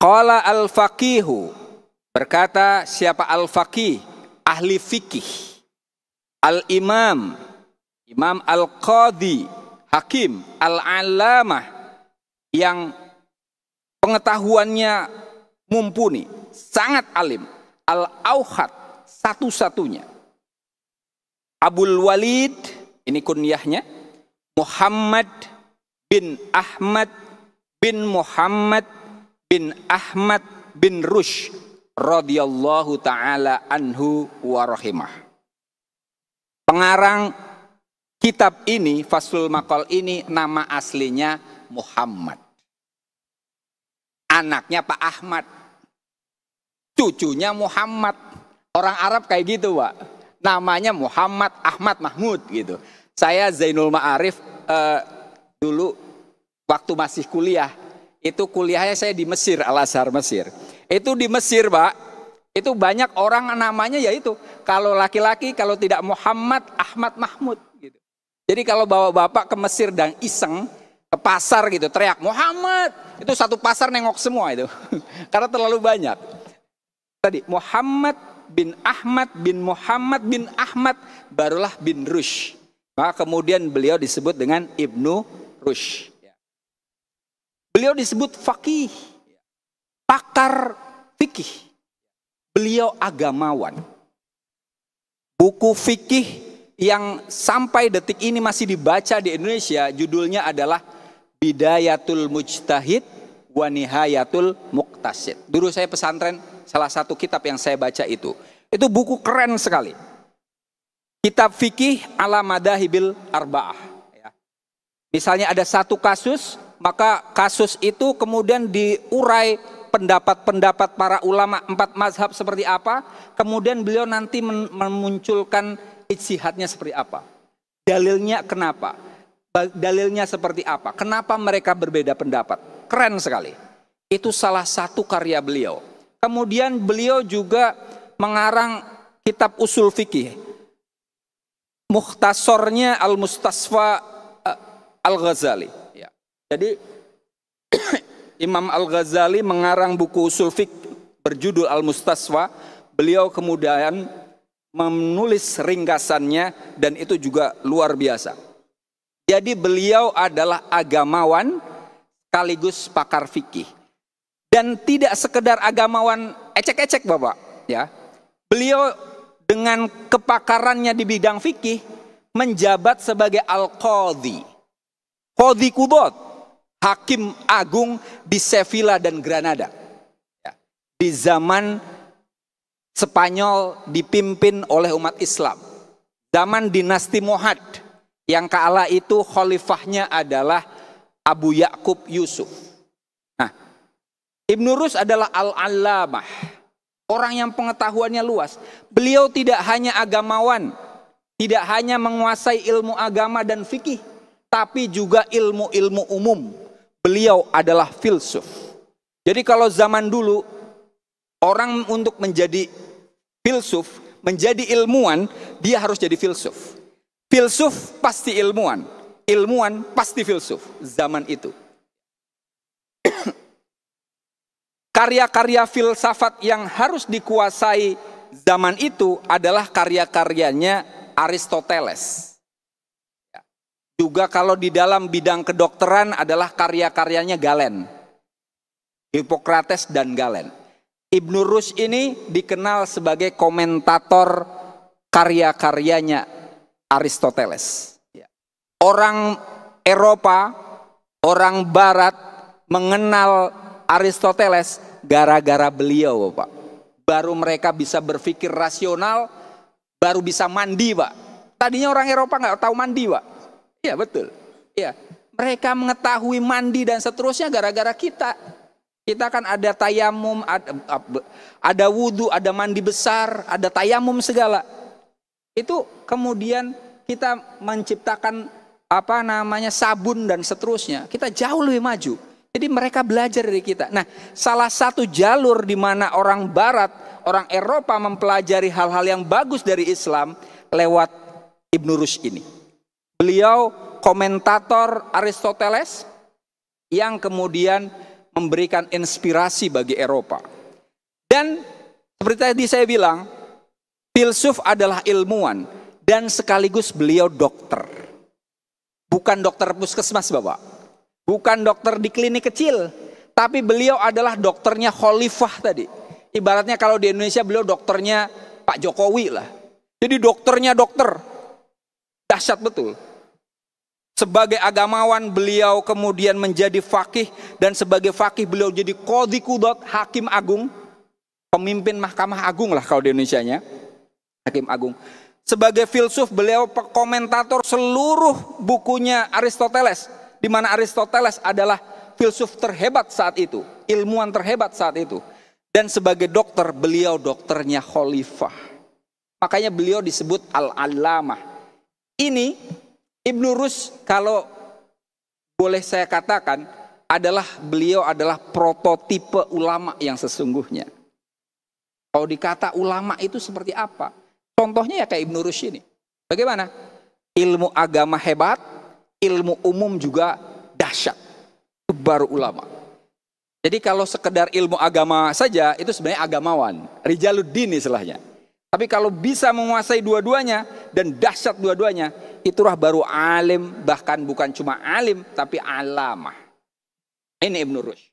Qala al-faqihu, berkata siapa al-faqih, ahli fikih, al-imam, imam al-qadhi, hakim, al-alamah, yang pengetahuannya mumpuni, sangat alim, al-auhad, satu-satunya, Abul Walid, ini kunyahnya, Muhammad bin Ahmad bin Muhammad bin Ahmad bin Rushd radhiyallahu taala anhu wa rahimah. Pengarang kitab ini, Faslul Maqal ini, nama aslinya Muhammad. Anaknya Pak Ahmad, cucunya Muhammad. Orang Arab kayak gitu, Pak. Namanya Muhammad Ahmad Mahmud gitu. Saya Zainul Ma'arif dulu waktu masih kuliah, itu kuliahnya saya di Mesir, Al-Azhar Mesir. Itu di Mesir, Pak, itu banyak orang namanya yaitu, kalau laki-laki kalau tidak Muhammad Ahmad Mahmud gitu. Jadi kalau bawa bapak ke Mesir dan iseng ke pasar gitu, teriak Muhammad, itu satu pasar nengok semua itu. Karena terlalu banyak. Tadi Muhammad bin Ahmad bin Muhammad bin Ahmad, barulah bin Rushd. Maka kemudian beliau disebut dengan Ibnu Rushd. Beliau disebut faqih, pakar fikih. Beliau agamawan. Buku fikih yang sampai detik ini masih dibaca di Indonesia, judulnya adalah Bidayatul Mujtahid wa Nihayatul Muqtasid. Dulu saya pesantren, salah satu kitab yang saya baca itu buku keren sekali. Kitab fikih ala madahibil arba'ah. Misalnya ada satu kasus, maka kasus itu kemudian diurai pendapat-pendapat para ulama 4 mazhab seperti apa, kemudian beliau nanti memunculkan ijtihadnya seperti apa. Dalilnya kenapa? Dalilnya seperti apa? Kenapa mereka berbeda pendapat? Keren sekali. Itu salah satu karya beliau. Kemudian beliau juga mengarang kitab usul fikih. Mukhtasornya Al-Mustasfa Al-Ghazali. Ya. Jadi Imam Al-Ghazali mengarang buku usul fikih berjudul Al-Mustasfa. Beliau kemudian menulis ringkasannya dan itu juga luar biasa. Jadi beliau adalah agamawan sekaligus pakar fikih. Dan tidak sekedar agamawan ecek-ecek, Bapak, ya. Beliau dengan kepakarannya di bidang fikih menjabat sebagai al-qadhi, qadhi qudhat, hakim agung di Sevilla dan Granada. Ya. Di zaman Spanyol dipimpin oleh umat Islam. Zaman dinasti Mohad yang kala itu khalifahnya adalah Abu Ya'qub Yusuf. Nah, Ibnu Rushd adalah al-allamah, orang yang pengetahuannya luas. Beliau tidak hanya agamawan, tidak hanya menguasai ilmu agama dan fikih, tapi juga ilmu-ilmu umum. Beliau adalah filsuf. Jadi kalau zaman dulu orang untuk menjadi filsuf, menjadi ilmuwan, dia harus jadi filsuf. Filsuf pasti ilmuwan, ilmuwan pasti filsuf zaman itu. Karya-karya filsafat yang harus dikuasai zaman itu adalah karya-karyanya Aristoteles. Juga kalau di dalam bidang kedokteran adalah karya-karyanya Galen, Hippocrates dan Galen. Ibnu Rushd ini dikenal sebagai komentator karya-karyanya Aristoteles. Orang Eropa, orang Barat mengenal Aristoteles gara-gara beliau, Pak. Baru mereka bisa berpikir rasional, baru bisa mandi, Pak. Tadinya orang Eropa nggak tahu mandi, Pak. Iya, betul. Iya, mereka mengetahui mandi dan seterusnya gara-gara kita. Kita kan ada tayamum, ada wudhu, ada mandi besar, ada tayamum segala. Itu kemudian kita menciptakan sabun dan seterusnya. Kita jauh lebih maju. Jadi mereka belajar dari kita. Nah, salah satu jalur di mana orang Barat, orang Eropa mempelajari hal-hal yang bagus dari Islam lewat Ibnu Rushd ini. Beliau komentator Aristoteles yang kemudian memberikan inspirasi bagi Eropa. Dan seperti tadi saya bilang, filsuf adalah ilmuwan dan sekaligus beliau dokter. Bukan dokter puskesmas, Bapak. Bukan dokter di klinik kecil, tapi beliau adalah dokternya khalifah tadi. Ibaratnya kalau di Indonesia beliau dokternya Pak Jokowi lah. Jadi dokternya dokter. Dahsyat betul. Sebagai agamawan beliau kemudian menjadi faqih, dan sebagai faqih beliau jadi qadhi qudat, hakim agung, pemimpin mahkamah agung lah kalau di Indonesianya, hakim agung. Sebagai filsuf beliau komentator seluruh bukunya Aristoteles, di mana Aristoteles adalah filsuf terhebat saat itu, ilmuwan terhebat saat itu. Dan sebagai dokter beliau dokternya khalifah. Makanya beliau disebut al-allamah. Ini Ibnu Rushd, kalau boleh saya katakan, beliau adalah prototipe ulama yang sesungguhnya. Kalau dikata ulama itu seperti apa? Contohnya ya kayak Ibnu Rushd ini. Bagaimana? Ilmu agama hebat, ilmu umum juga dahsyat. Itu baru ulama. Jadi kalau sekedar ilmu agama saja, itu sebenarnya agamawan. Rijaluddin istilahnya. Tapi kalau bisa menguasai dua-duanya dan dahsyat dua-duanya, itulah baru alim, bahkan bukan cuma alim, tapi alamah. Ini Ibnu Rushd.